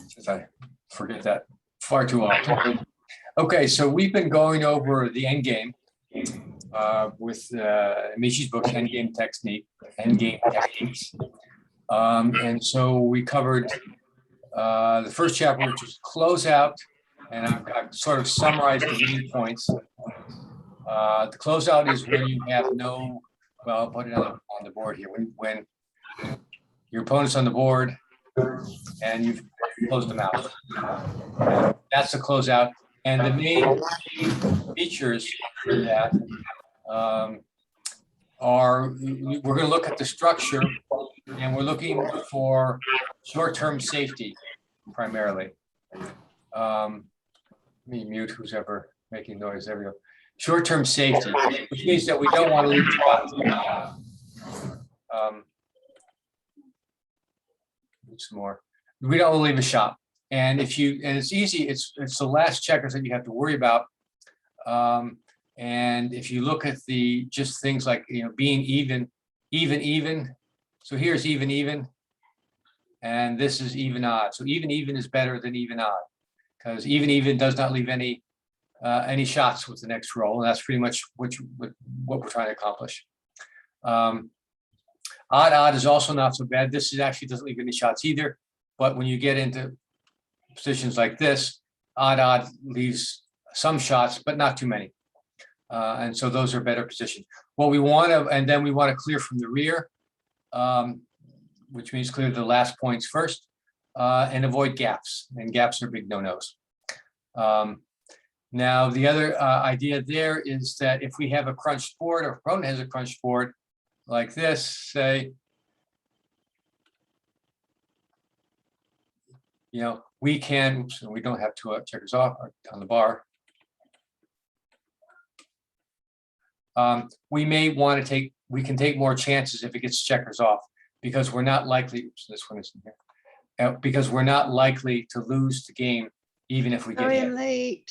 since I forget that far too often. Okay, so we've been going over the Endgame with Michi's book, Endgame Techniques. And so we covered the first chapter, which was closeout, and I've sort of summarized the main points. The closeout is when you have no, well, I'll put it on the board here. When your opponent's on the board and you've closed them out. That's the closeout. And the main features for that are, we're going to look at the structure, and we're looking for short-term safety primarily. Let me mute who's ever making noise. There we go. Short-term safety, which means that we don't want to leave spots. Some more. We don't want to leave a shot. And if you, and it's easy, it's the last checkers that you have to worry about. And if you look at the just things like, you know, being even. So here's even, and this is even odd. So even is better than even odd, because even does not leave any shots with the next roll, and that's pretty much what we're trying to accomplish. Odd is also not so bad. This is actually doesn't leave any shots either, but when you get into positions like this, odd leaves some shots, but not too many. And so those are better positions. What we want to, and then we want to clear from the rear, which means clear the last points first, and avoid gaps. And gaps are big no-nos. Now, the other idea there is that if we have a crunched board, or opponent has a crunched board like this, say, you know, we can, oops, we don't have two checkers off on the bar. We may want to take, we can take more chances if it gets checkers off, because we're not likely, oops, this one isn't here, because we're not likely to lose the game, even if we get hit. late.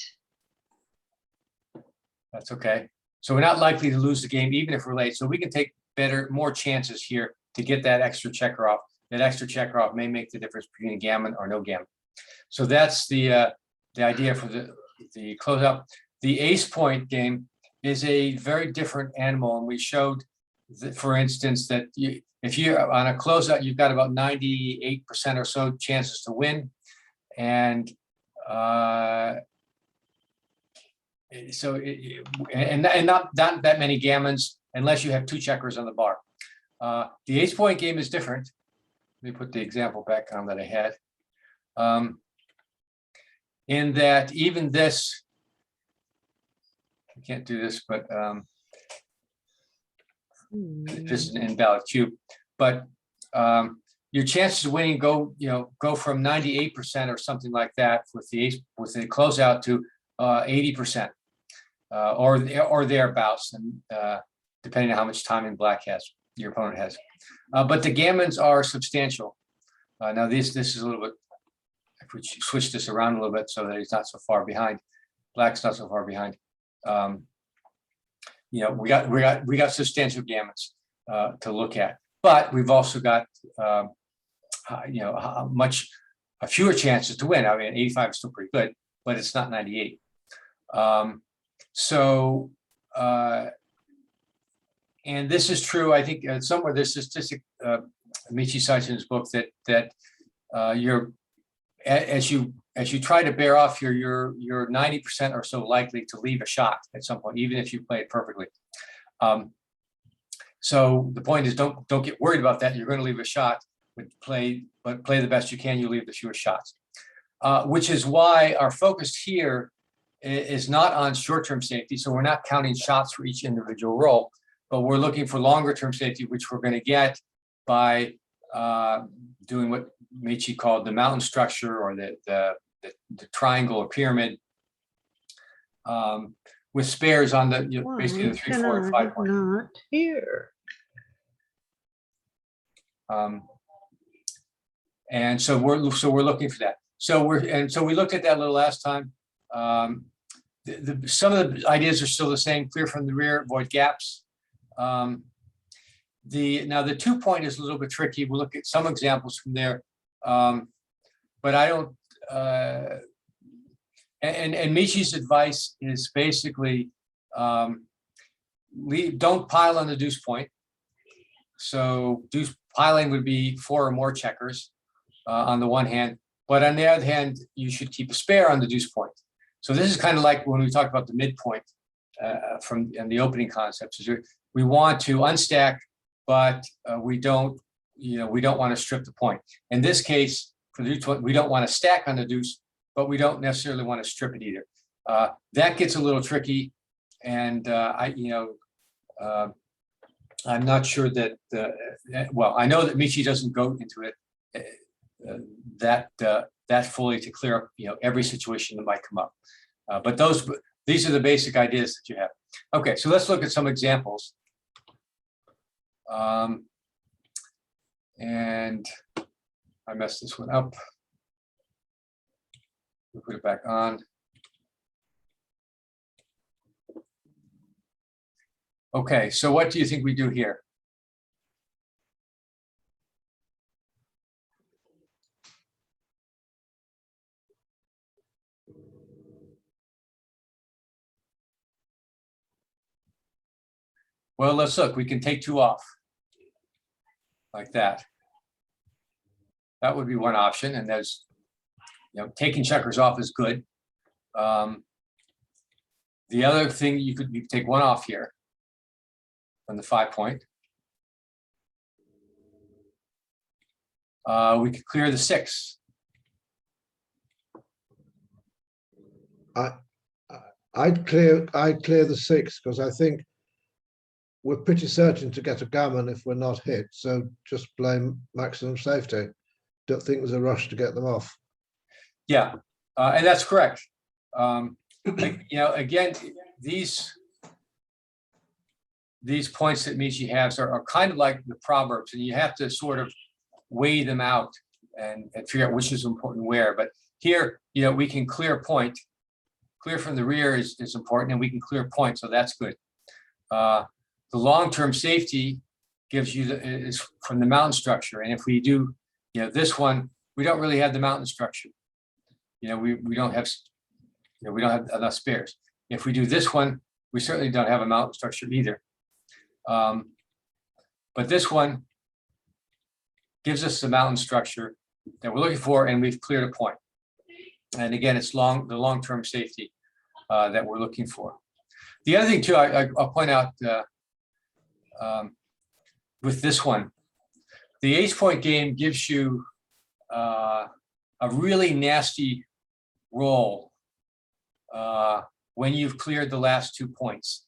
That's okay. So we're not likely to lose the game, even if we're late. So we can take more chances here to get that extra checker off. That extra checker off may make the difference between a gammon or no gammon. So that's the idea for the closeout. The ace point game is a very different animal, and we showed that, for instance, that if you're on a closeout, you've got about 98% or so chances to win, and so not that many gammons unless you have two checkers on the bar. The ace point game is different. Let me put the example back on that I had. In that even this, I can't do this, but this is an invalid cube. But your chances of winning go from 98% or something like that with the closeout to 80%. Or thereabouts, and depending on how much time in black your opponent has. But the gammons are substantial. Now this is a little bit, if we switch this around a little bit so that he's not so far behind, black's not so far behind. You know, we got substantial gammons to look at, but we've also got you know, fewer chances to win. I mean, 85 is still pretty good, but it's not 98. And this is true, I think somewhere there's statistic, Michi cites in his book that as you try to bear off, you're 90% or so likely to leave a shot at some point, even if you play it perfectly. So the point is, don't get worried about that. You're going to leave a shot, but play the best you can. You leave the fewest shots, which is why our focus here is not on short-term safety. So we're not counting shots for each individual roll, but we're looking for longer-term safety, which we're going to get by doing what Michi called the mountain structure, or the triangle or pyramid, with spares on the basically the 3, 4, and 5 point. Not here. And so we're looking for that. So we looked at that a little last time. Some of the ideas are still the same: clear from the rear, avoid gaps. Now the 2 point is a little bit tricky. We'll look at some examples from there. but I don't, and Michi's advice is basically, don't pile on the deuce point. So deuce piling would be 4 or more checkers on the one hand, but on the other hand, you should keep a spare on the deuce point. So this is kind of like when we talked about the midpoint from and the opening concepts. We want to unstack, but we don't want to strip the point. In this case, for the deuce point, we don't want to stack on the deuce, but we don't necessarily want to strip it either. That gets a little tricky, and I'm not sure that. Well, I know that Michi doesn't go into it that fully to clear up every situation that might come up. But these are the basic ideas that you have. Okay, so let's look at some examples. And I messed this one up. We'll put it back on. Okay, so what do you think we do here? Well, let's look. We can take 2 off like that. That would be one option, and there's, taking checkers off is good. The other thing you could take 1 off here from the 5 point. We could clear the 6. I'd clear the 6 because I think we're pretty certain to get a gammon if we're not hit. So just blame maximum safety. Don't think there's a rush to get them off. Yeah, and that's correct. Again, these points that Michi has are kind of like the proverbs, and you have to sort of weigh them out and figure out which is important where. But here, we can clear point. Clear from the rear is important, and we can clear point, so that's good. The long-term safety gives you is from the mountain structure, and if we do, this one, we don't really have the mountain structure. We don't have, we don't have enough spares. If we do this one, we certainly don't have a mountain structure either. But this one gives us the mountain structure that we're looking for, and we've cleared a point. And again, it's the long-term safety that we're looking for. The other thing too, I'll point out with this one, the ace point game gives you a really nasty roll when you've cleared the last 2 points.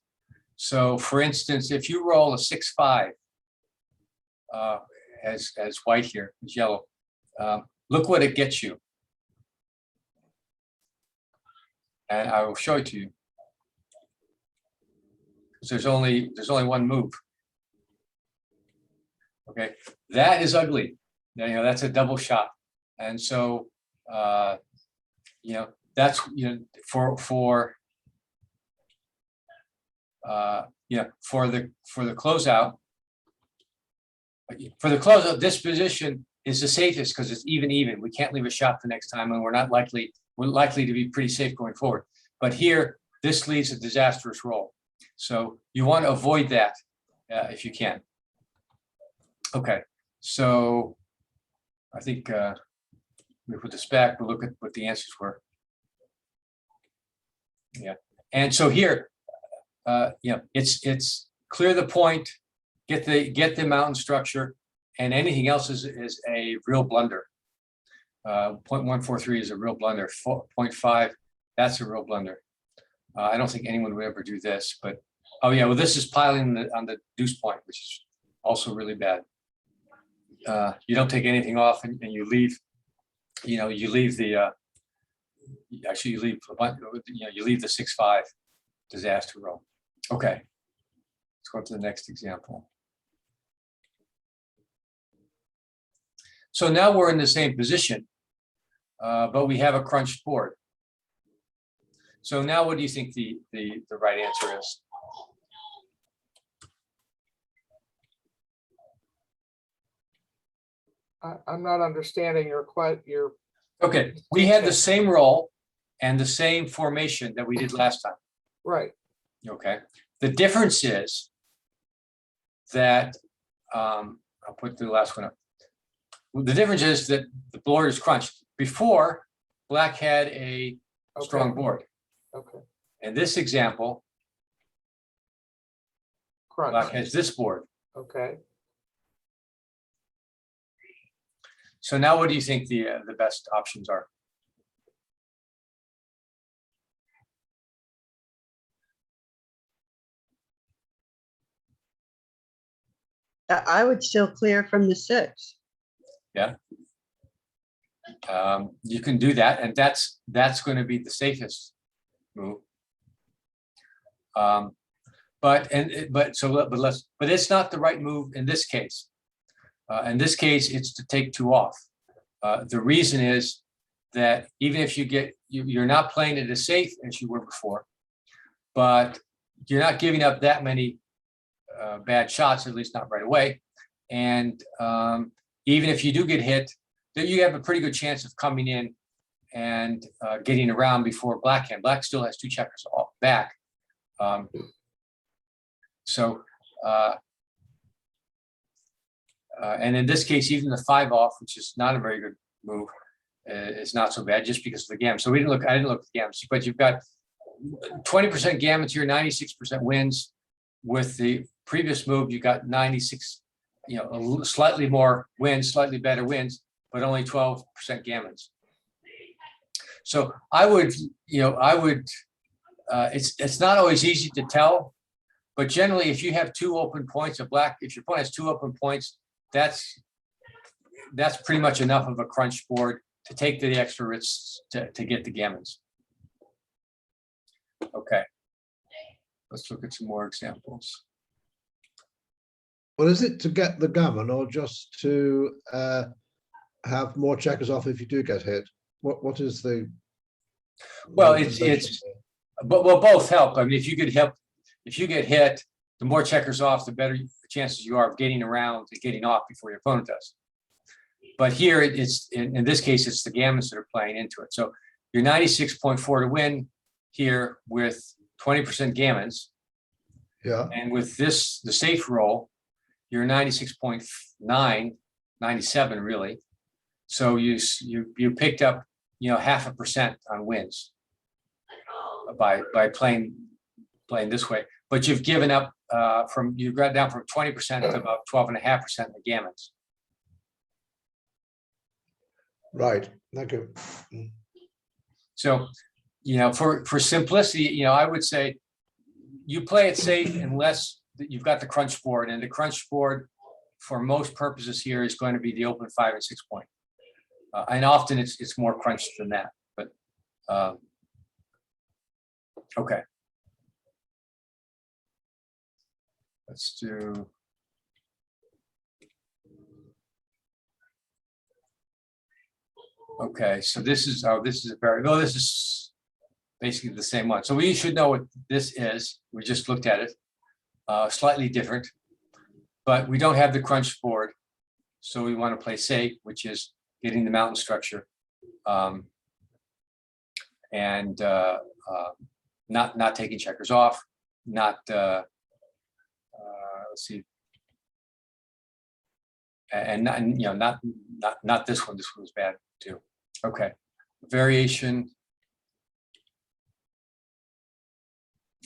So for instance, if you roll a 6-5 as white here, as yellow, look what it gets you. And I will show it to you. There's only 1 move. Okay, that is ugly. That's a double shot, and so that's for the closeout. For the closeout, this position is the safest because it's even. We can't leave a shot the next time, and we're likely to be pretty safe going forward. But here, this leaves a disastrous roll. So you want to avoid that if you can. Okay, so I think we put this back. We'll look at what the answers were. Yeah, and so here, it's clear the point, get the mountain structure, and anything else is a real blunder. 0.143 is a real blunder. 0.5, that's a real blunder. I don't think anyone would ever do this, but oh yeah, well this is piling on the deuce point, which is also really bad. You don't take anything off, and you leave. You leave the. Actually, you leave. You leave the 6-5 disaster roll. Okay, let's go to the next example. So now we're in the same position, but we have a crunched board. So now, what do you think the right answer is? I'm not understanding your Okay, we had the same roll and the same formation that we did last time. Right. Okay, the difference is that, I'll put the last one up. The difference is that the board is crunched. Before, black had a strong board. Okay. In this example, black Crunch. has this board. Okay. So now what do you think the best options are? I would still clear from the 6. You can do that, and that's going to be the safest move. But it's not the right move in this case. In this case, it's to take 2 off. The reason is that even if you're not playing it as safe as you were before, but you're not giving up that many bad shots, at least not right away. And even if you do get hit, then you have a pretty good chance of coming in and getting around before black can. Black still has 2 checkers off back. And in this case, even the 5 off, which is not a very good move, is not so bad just because of the gammon. So I didn't look at the gammons, but you've got 20% gammons here, 96% wins. With the previous move, you got 96, slightly more wins, slightly better wins, but only 12% gammons. So I would, it's not always easy to tell, but generally, if you have 2 open points of black, if your opponent has 2 open points, that's pretty much enough of a crunch board to take the extra risks to get the gammons. Okay, let's look at some more examples. Well, is it to get the gammon or just to have more checkers off if you do get hit? What is the? Well, well, both help. I mean, if you get hit, the more checkers off, the better chances you are of getting around and getting off before your opponent does. But here, it's in this case, it's the gammons that are playing into it. So you're 96.4 to win here with 20% gammons. Yeah. And with this, the safe roll, you're 96.9, 97 really. So you picked up 0.5% on wins by playing this way. But you've given up you got down from 20% to about 12.5% in the gammons. Right. Thank you. So, for simplicity, I would say you play it safe unless you've got the crunch board, and the crunch board for most purposes here is going to be the open 5 and 6 point. And often it's more crunched than that, but okay. Let's do. Okay, so this is this is basically the same one. So we should know what this is. We just looked at it, slightly different, but we don't have the crunch board. So we want to play safe, which is getting the mountain structure, and not taking checkers off, not let's see, and not this one. This one was bad too. Okay, variation.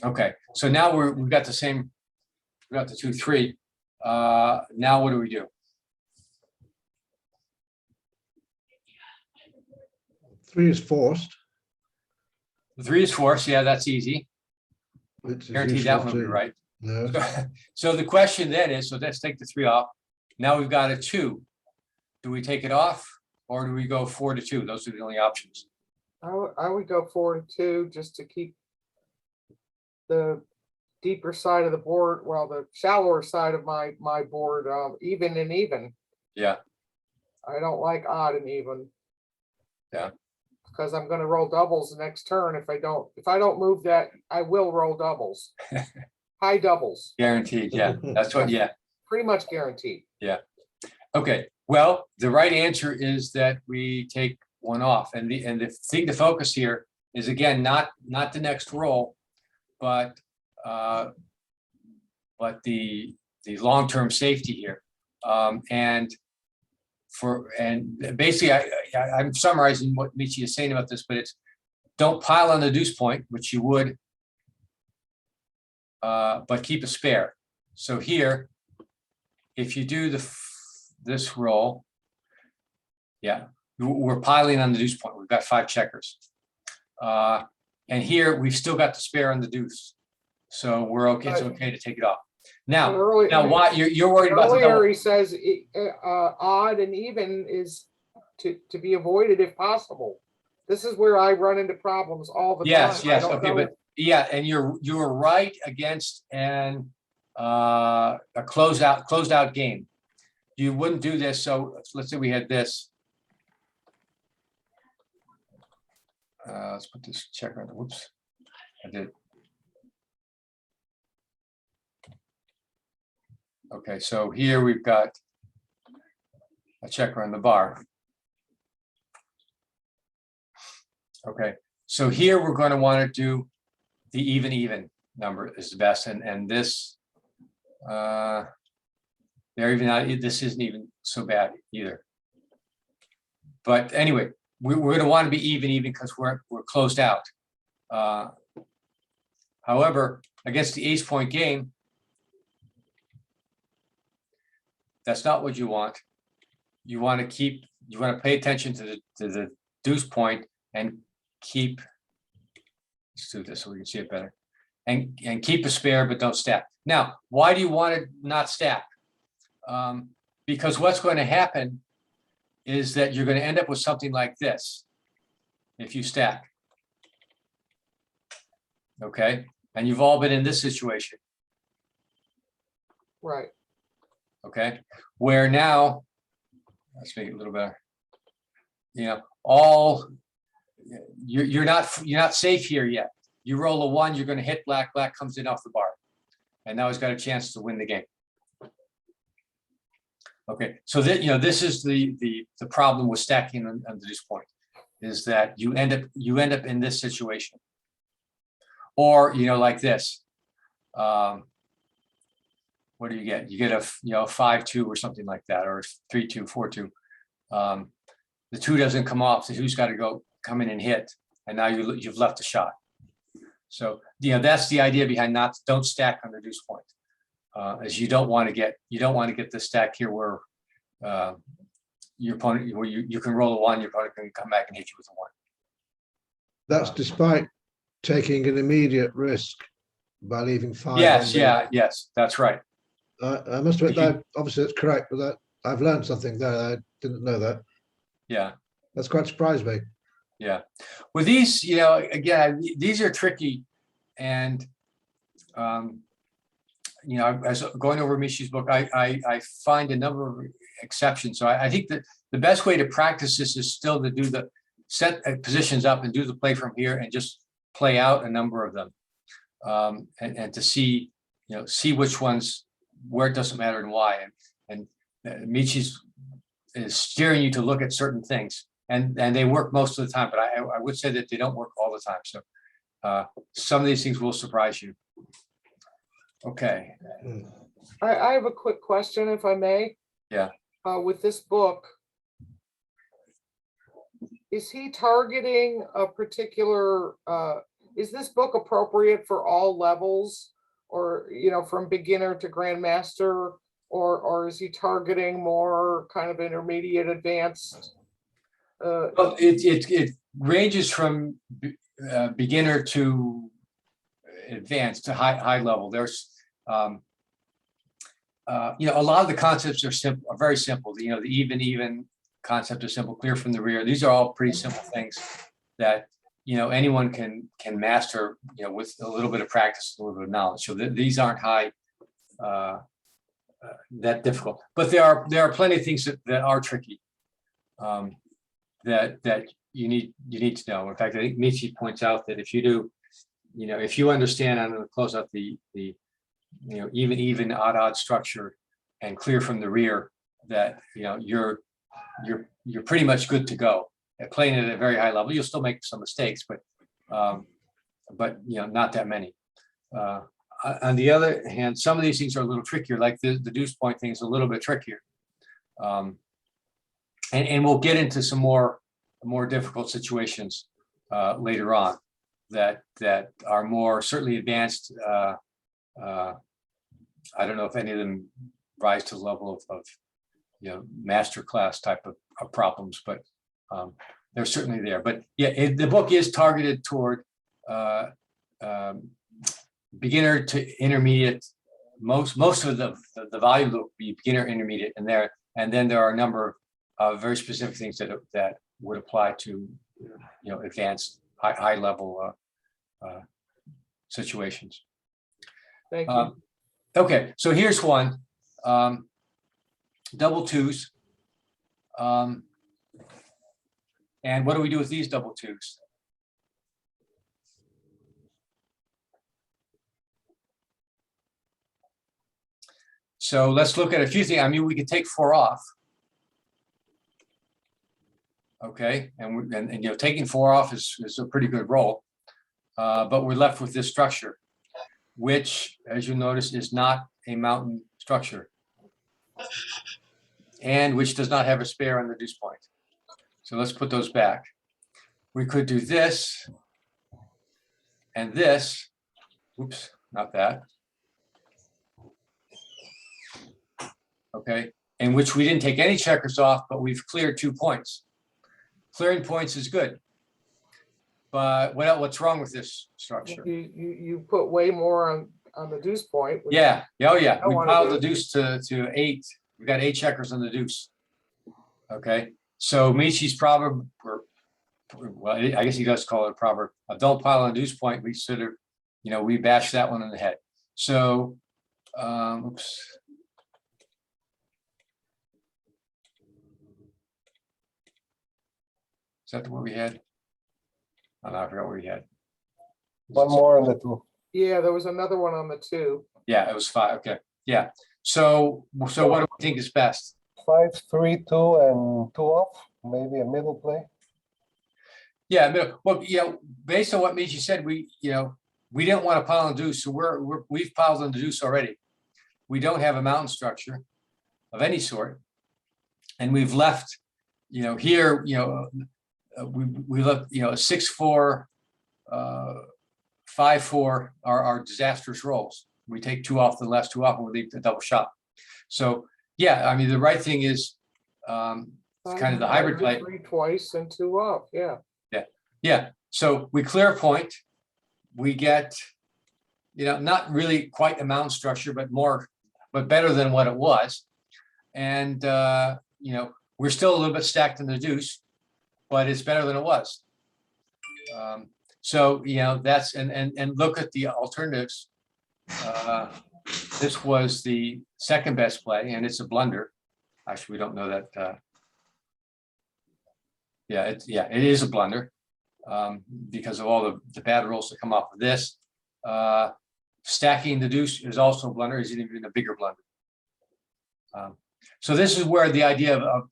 Okay, so now we've got the same. We got the 2, 3. Now what do we do? 3 is forced. The 3 is forced. Yeah, that's easy. Which is Guaranteed that one useful will be too. right. No. So the question then is, so let's take the 3 off. Now we've got a 2. Do we take it off or do we go 4 to 2? Those are the only options. I would go 4 to 2 just to keep the deeper side of the board, well, the shallower side of my board, even and even. Yeah. I don't like odd and even. Yeah. Because I'm going to roll doubles the next turn. If I don't move that, I will roll doubles. High doubles. Guaranteed. Yeah. That's what. Yeah. Pretty much guaranteed. Yeah. Okay. Well, the right answer is that we take 1 one off. And the thing to focus here is, again, not the next roll, but the long-term safety here. And basically, I'm summarizing what Michi is saying about this, but it's don't pile on the deuce point, which you would, but keep a spare. So here, if you do this roll, yeah, we're piling on the deuce point. We've got 5 checkers. And here we've still got the spare on the deuce. So we're okay, it's okay to take it off. Now, why you're worried about the earlier double? he says odd and even is to be avoided if possible. This is where I run into problems all the time. Yes, I don't okay, know. but yeah, and you're right against a closed out game. You wouldn't do this. So let's say we had this. Let's put this checker on the, whoops, I did. Okay, so here we've got a checker on the bar. Okay, so here we're going to want to do the even number is the best, and this they're even not, this isn't even so bad either. But anyway, we're going to want to be even because we're closed out. However, against the ace point game, that's not what you want. You want to pay attention to the deuce point and keep. Let's do this so we can see it better. And keep a spare, but don't stack. Now, why do you want to not stack? Because what's going to happen is that you're going to end up with something like this if you stack. Okay, and you've all been in this situation. Right. Okay, where now, let's make it a little better. You know, all you're not safe here yet. You roll a 1, you're going to hit black. Black comes in off the bar, and now he's got a chance to win the game. Okay, so that this is the problem with stacking on the deuce point, is that you end up in this situation, or like this. What do you get? You get a 5-2 or something like that, or 3-2, 4-2. The 2 doesn't come off, so who's got to come in and hit, and now you've left a shot. So that's the idea behind don't stack on the deuce point, as you don't want to get this stack here where your opponent, where you can roll a 1, your opponent can come back and hit you with a 1. That's despite taking an immediate risk by leaving 5. Yes, yes, that's right. I must admit that obviously it's correct, but that I've learned something there. I didn't know that. Yeah, that's quite surprised me. Yeah, with these, again, these are tricky, and as going over Michi's book, I find a number of exceptions. So I think that the best way to practice this is still to do the set positions up and do the play from here and just play out a number of them, and to see which ones, where it doesn't matter and why. And Michi's is steering you to look at certain things, and they work most of the time, but I would say that they don't work all the time. So some of these things will surprise you. Okay. I have a quick question, if I may. Yeah. With this book, is he targeting a particular, is this book appropriate for all levels, or, from beginner to grandmaster, or is he targeting more kind of intermediate, advanced? Well, it ranges from beginner to advanced to high level. There's a lot of the concepts are very simple. The even concept is simple. Clear from the rear. These are all pretty simple things that anyone can master with a little bit of practice, a little bit of knowledge. So these aren't high that difficult, but there are plenty of things that are tricky, that you need to know. In fact, I think Michi points out that if you do, if you understand, I'm going to close out the even odd structure and clear from the rear, that you're pretty much good to go. playing it at a very high level. You'll still make some mistakes, but not that many. On the other hand, some of these things are a little trickier, like the deuce point thing is a little bit trickier. And we'll get into some more difficult situations later on that are more certainly advanced. I don't know if any of them rise to the level of master class type of problems, but they're certainly there. But yeah, the book is targeted toward beginner to intermediate. Most of the volume will be beginner, intermediate, and then there are a number of very specific things that would apply to advanced high level situations. Thank you. Okay, so here's one, double twos. And what do we do with these double twos? So let's look at a few things. I mean, we could take 4 off. Okay, and taking 4 off is a pretty good roll, but we're left with this structure, which, as you notice, is not a mountain structure, and which does not have a spare on the deuce point. So let's put those back. We could do this and this. Oops, not that. Okay, in which we didn't take any checkers off, but we've cleared 2 points. Clearing points is good, but what's wrong with this structure? You put way more on the deuce point. which Yeah, oh yeah, I we wanna piled do. the deuce to 8. We got 8 checkers on the deuce. Okay, so Michi's proverb, well, I guess he does call it a proverb. Don't pile on a deuce point. We sort of, we bash that one in the head. So, oops. Is that the one we had? Oh, no, I forgot what we had. One more on the 2. Yeah, there was another one on the 2. Yeah, it was 5. Okay, yeah. So what do we think is best? 5, 3, 2, and 2 off. Maybe a middle play. Yeah, well, based on what Michi said, we didn't want to pile on deuce, so we've piled on the deuce already. We don't have a mountain structure of any sort, and we've left, here, we left, 6-4, 5-4 are disastrous rolls. We take 2 off, the last 2 off, and we leave the double shot. So yeah, I mean, the right thing is kind of the hybrid play. 3 twice and 2 up. Yeah. Yeah, so we clear a point, we get, not really quite a mountain structure, but better than what it was. And, we're still a little bit stacked in the deuce, but it's better than it was. So, that's, and look at the alternatives. This was the second best play, and it's a blunder. Actually, we don't know that. It is a blunder. Because of all the bad rolls that come off of this. Stacking the deuce is also a blunder, is even a bigger blunder. So this is where the idea of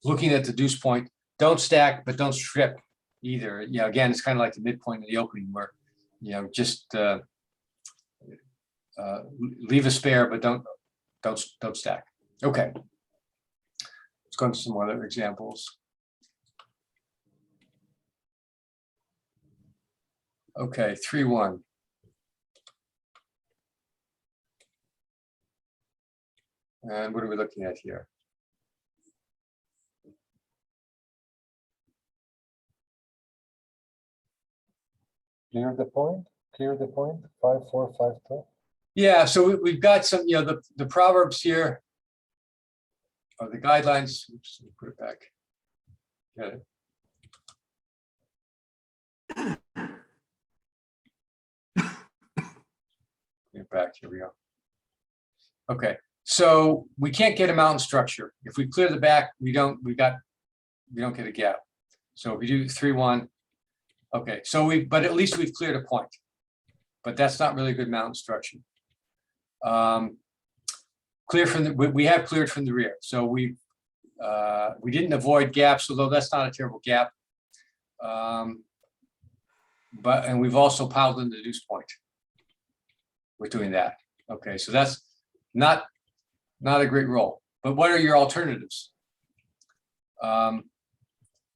looking at the deuce point, don't stack, but don't strip either. Again, it's kind of like the midpoint of the opening where, just leave a spare, but don't stack. Okay. Let's go into some other examples. Okay, 3-1. And what are we looking at here? Clear the point. 5, 4, 5, 2. Yeah, so we've got some, the proverbs here, or the guidelines. Oops, let me put it back. Got it. Back, here we go. Okay, so we can't get a mountain structure. If we clear the back, we don't get a gap. So if we do 3-1, okay, but at least we've cleared a point. But that's not really a good mountain structure. Clear from we have cleared from the rear. So we didn't avoid gaps, although that's not a terrible gap. And we've also piled in the deuce point. We're doing that. Okay, so that's not a great roll. But what are your alternatives? Or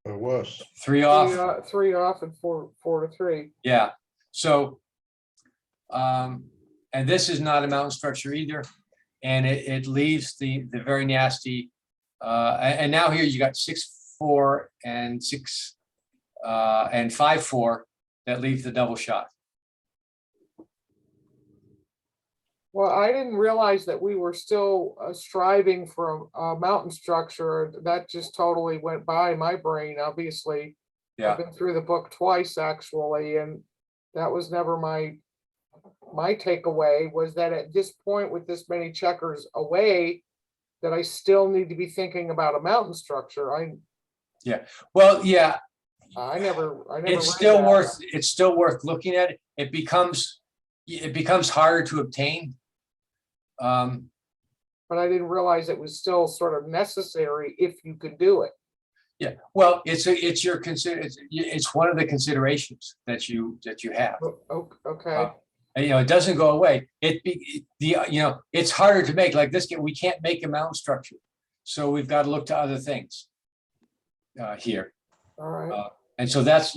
worse. 3 off. 3 off and 4 to 3. Yeah. So, and this is not a mountain structure either, and it leaves the very nasty. And now here you got 6-4 and 6 and 5-4 that leave the double shot. Well, I didn't realize that we were still striving for a mountain structure. That just totally went by my brain, obviously. Yeah. I've been through the book twice, actually, and that was never my takeaway, was that at this point, with this many checkers away, that I still need to be thinking about a mountain structure. Well, yeah, I never it's read still that. worth looking at. It becomes harder to obtain. But I didn't realize it was still sort of necessary if you could do it. Yeah, well, it's one of the considerations that you have. Okay. And, it doesn't go away. It's harder to make, like this. We can't make a mountain structure, so we've got to look to other things here. All right. And so that's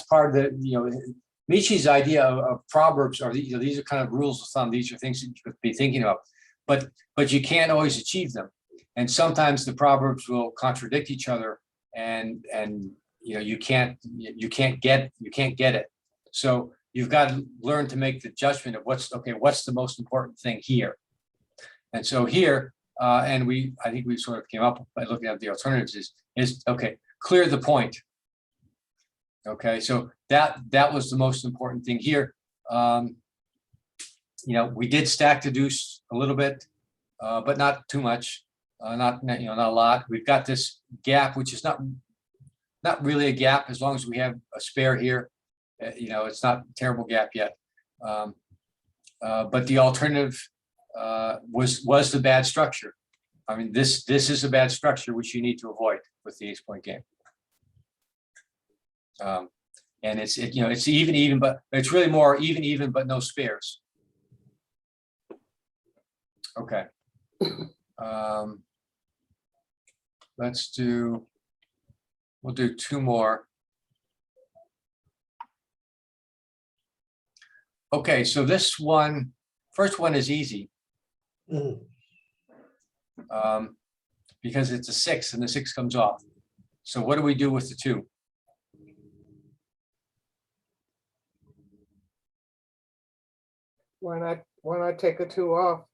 part of the Michi's idea of proverbs are these are kind of rules of thumb. These are things that you could be thinking of, but you can't always achieve them, and sometimes the proverbs will contradict each other, and you can't get it. So you've got to learn to make the judgment of what's the most important thing here. And so here, and I think we sort of came up by looking at the alternatives is okay, clear the point. Okay, so that was the most important thing here. We did stack the deuce a little bit, but not too much, not a lot. We've got this gap, which is not really a gap as long as we have a spare here. It's not a terrible gap yet. But the alternative was the bad structure. I mean, this is a bad structure which you need to avoid with the ace-point game. And it's even, but it's really more even, but no spares. Okay. We'll do 2 more. Okay, so first one is easy. Because it's a 6 and the 6 comes off. So what do we do with the 2? Why not take a 2 off?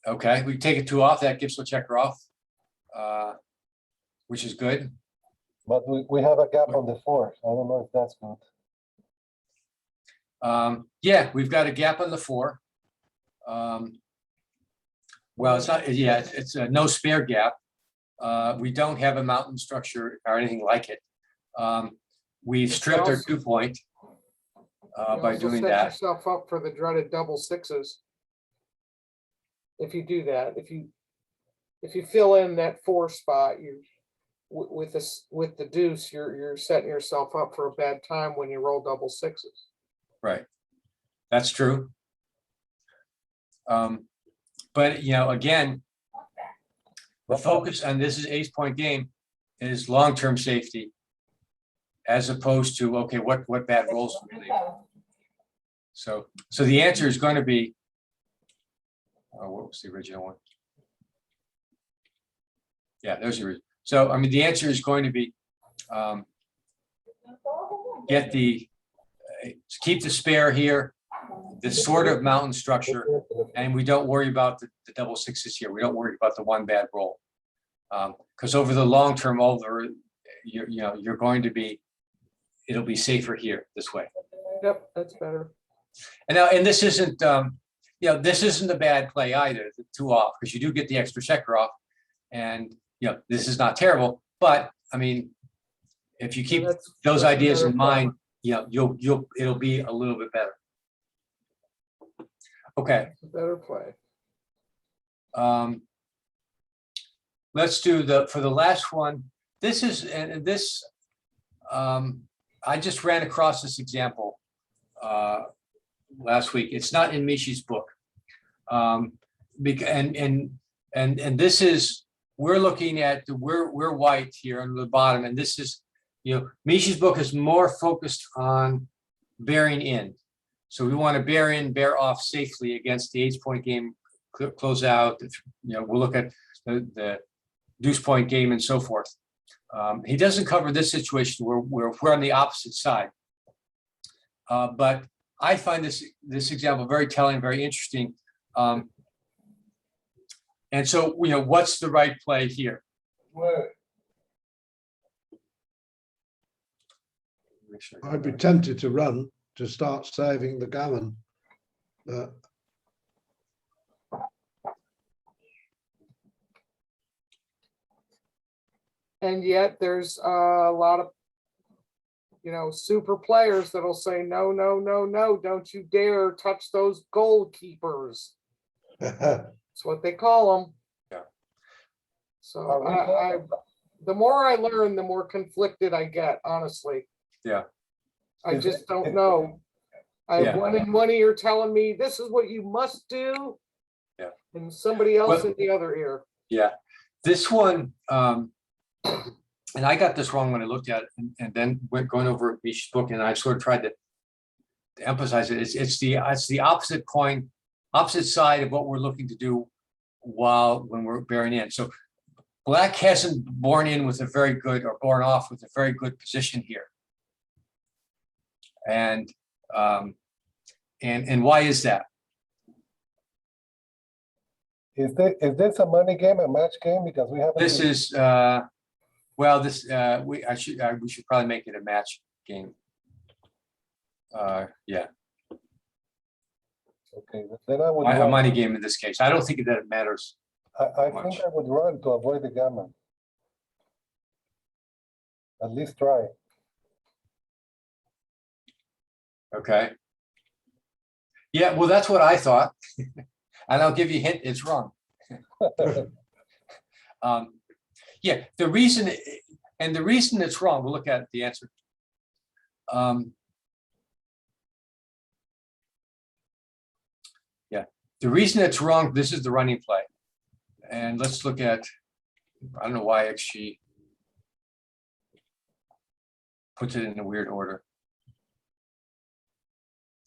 Okay, we take a 2 off, that gives the checker off, which is good. But we have a gap on the 4. I don't know if that's good. Yeah, we've got a gap on the 4. Well, it's not, yeah, it's a no spare gap. We don't have a mountain structure or anything like it. We've stripped our 2 point by doing set that. yourself up for the dreaded double 6s. If you do that, if you fill in that 4 spot, with the deuce, you're setting yourself up for a bad time when you roll double 6s. Right, that's true. But again, the focus on this is ace-point game is long-term safety, as opposed to okay, what bad rolls do we leave? So the answer is going to be, what was the original one? Yeah, there's the original. So I mean, the answer is going to be keep the spare here, this sort of mountain structure, and we don't worry about the double 6s here. We don't worry about the 1 bad roll, because over the long term, you're going to be, it'll be safer here this way. Yep, that's better. And this isn't this isn't a bad play either, the 2 off, because you do get the extra checker off, and this is not terrible. But I mean, if you keep those ideas in mind, it'll be a little bit better. Okay. It's a better play. Let's do for the last one. this is, and this, I just ran across this example last week. It's not in Michi's book. And this is, we're looking at, we're white here on the bottom, and this is, Michi's book is more focused on bearing in. So we want to bear in, bear off safely against the 8-point game, close out. We'll look at the deuce point game and so forth. He doesn't cover this situation where we're on the opposite side. But I find this example very telling, very interesting. And so, what's the right play here? I'd be tempted to run to start saving the gammon. And yet there's a lot of, super players that'll say, no, no, no, no, don't you dare touch those goalkeepers. That's what they call them. Yeah. So the more I learn, the more conflicted I get, honestly. Yeah. I just don't know. I have one in one ear telling me this is what you must do. Yeah. And somebody else in the other ear. Yeah. This one, and I got this wrong when I looked at it, and then went going over Michi's book, and I sort of tried to emphasize it. It's the opposite coin, opposite side of what we're looking to do when we're bearing in. So Black hasn't borne in with a very good, or borne off with a very good position here. And why is that? Is this a money game, a match game? Because we haven't. This is we should probably make it a match game. Yeah. Okay, then I would. A money game in this case. I don't think that it matters. I think I would run to avoid the gammon. At least try. Okay. Yeah, well, that's what I thought. And I'll give you a hint, it's wrong. Yeah, the reason it's wrong, we'll look at the answer. Yeah, the reason it's wrong, this is the running play. And let's look at, I don't know why XG puts it in a weird order.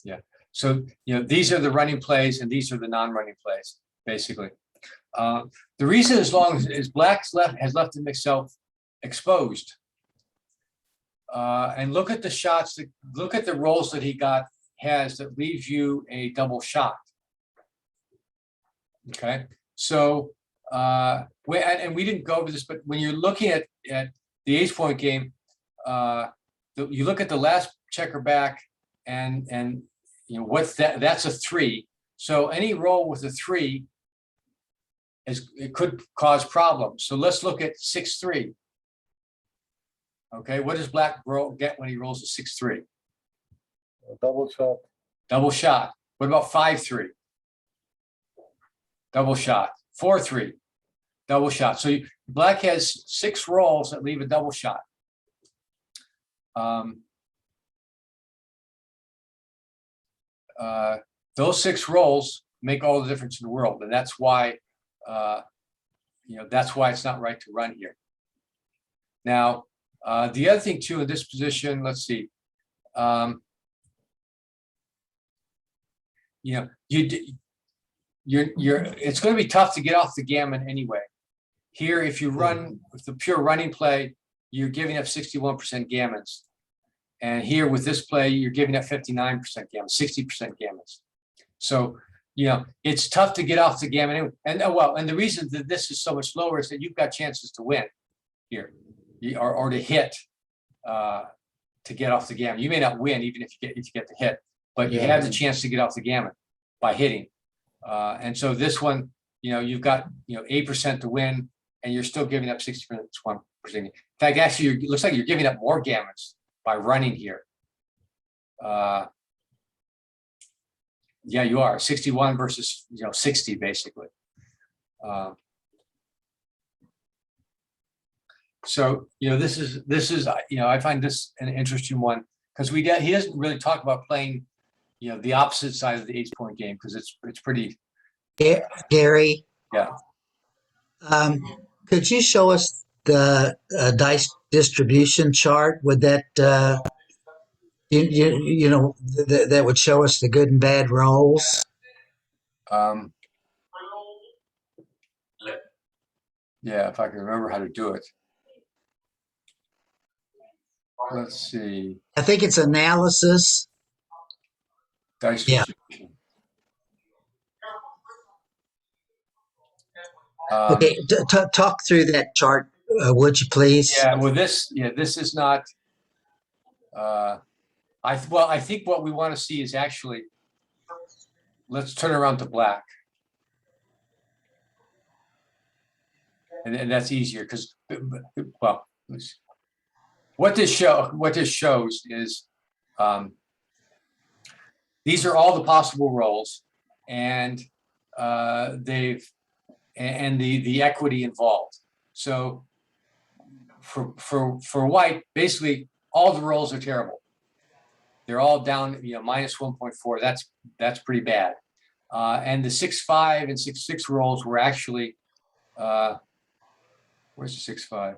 Yeah, so these are the running plays and these are the non-running plays, basically. The reason as long as Black's has left himself exposed. And look at the shots, look at the rolls that he has that leaves you a double shot. Okay, so and we didn't go over this, but when you're looking at the 8-point game, you look at the last checker back, and what's that's a 3. So any roll with a 3 it could cause problems. So let's look at 6-3. Okay, what does Black get when he rolls a 6-3? A double shot. Double shot. What about 5-3? Double shot. 4-3. Double shot. So Black has 6 rolls that leave a double shot. Those 6 rolls make all the difference in the world, and that's why that's why it's not right to run here. Now, the other thing too in this position, let's see, it's going to be tough to get off the gammon anyway. Here, if you run with the pure running play, you're giving up 61% gammons. And here with this play, you're giving up 59% gammons, 60% gammons. So, it's tough to get off the gammon. And the reason that this is so much lower is that you've got chances to win here, or to hit, to get off the gammon. You may not win even if you get the hit, but you have the chance to get off the gammon by hitting. And so this one, you've got 8% to win, and you're still giving up 61%. In fact, actually, it looks like you're giving up more gammons by running here. Yeah, you are 61 versus 60 basically. So, this is, I find this an interesting one because he doesn't really talk about playing, the opposite side of the ace point game because it's pretty, Gary, yeah. um, could you show us the dice distribution chart? Would that that would show us the good and bad rolls? Um, yeah, if I can remember how to do it. Let's see. I think it's analysis. Dice Yeah. distribution. Okay, talk through that chart, would you please? Yeah, well, this is not, I think what we want to see is actually, let's turn around to black. And that's easier because, well, what this shows is, these are all the possible rolls and the equity involved. So for white, basically all the rolls are terrible. They're all down, minus 1.4. That's pretty bad. And the 6-5 and 6-6 rolls were actually, where's the 6-5?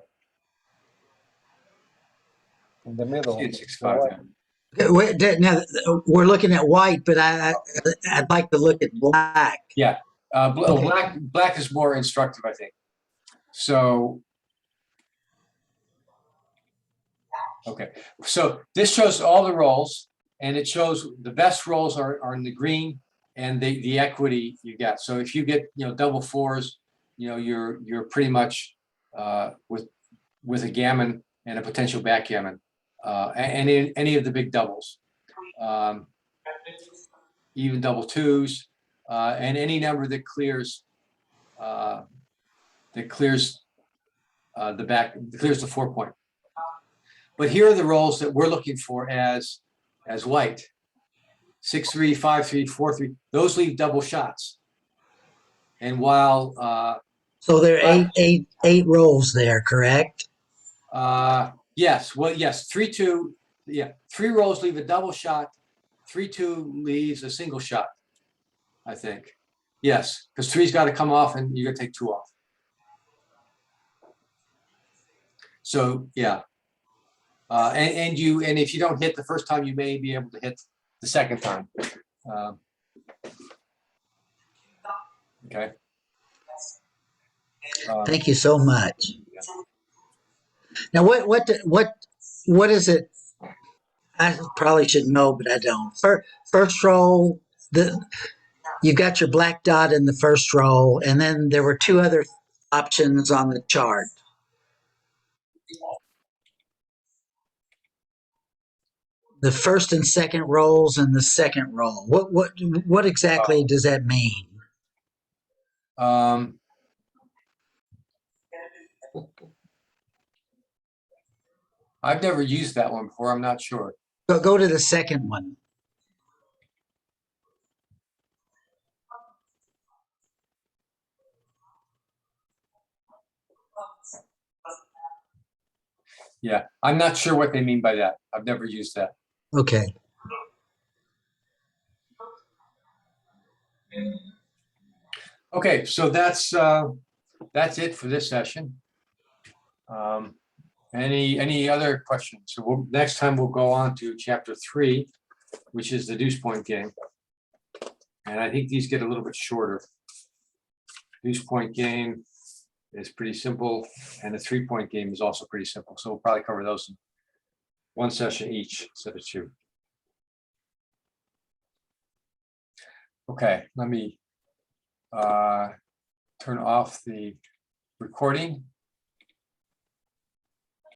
In the middle. It's 6-5. Now we're looking at white, but I'd like to look at black. Yeah, Okay. black is more instructive, I think. So, okay, so this shows all the rolls, and it shows the best rolls are in the green, and the equity you get. So if you get double fours, you're pretty much with a gammon and a potential backgammon, and any of the big doubles, even double twos, and any number that clears the 4 point. But here are the rolls that we're looking for as white. 6-3, 5-3, 4-3. Those leave double shots. And while So there are eight rolls there, correct? yes, well, yes, 3-2, yeah, 3 rolls leave a double shot. 3-2 leaves a single shot, I think. Yes, because 3's got to come off and you got to take 2 off. So yeah. And if you don't hit the first time, you may be able to hit the second time. Okay. Thank you so much. Now, what is it? I probably should know, but I don't. First roll, you've got your black dot in the first roll, and then there were 2 other options on the chart. The first and second rolls and the second roll. What exactly does that mean? I've never used that one before. I'm not sure. Go to the second one. Yeah, I'm not sure what they mean by that. I've never used that. Okay. Okay, so that's it for this session. Any other questions? So next time we'll go on to chapter 3, which is the deuce point game. And I think these get a little bit shorter. Deuce point game is pretty simple, and the 3-point game is also pretty simple. So we'll probably cover those in 1 session each instead of 2. Okay, let me turn off the recording.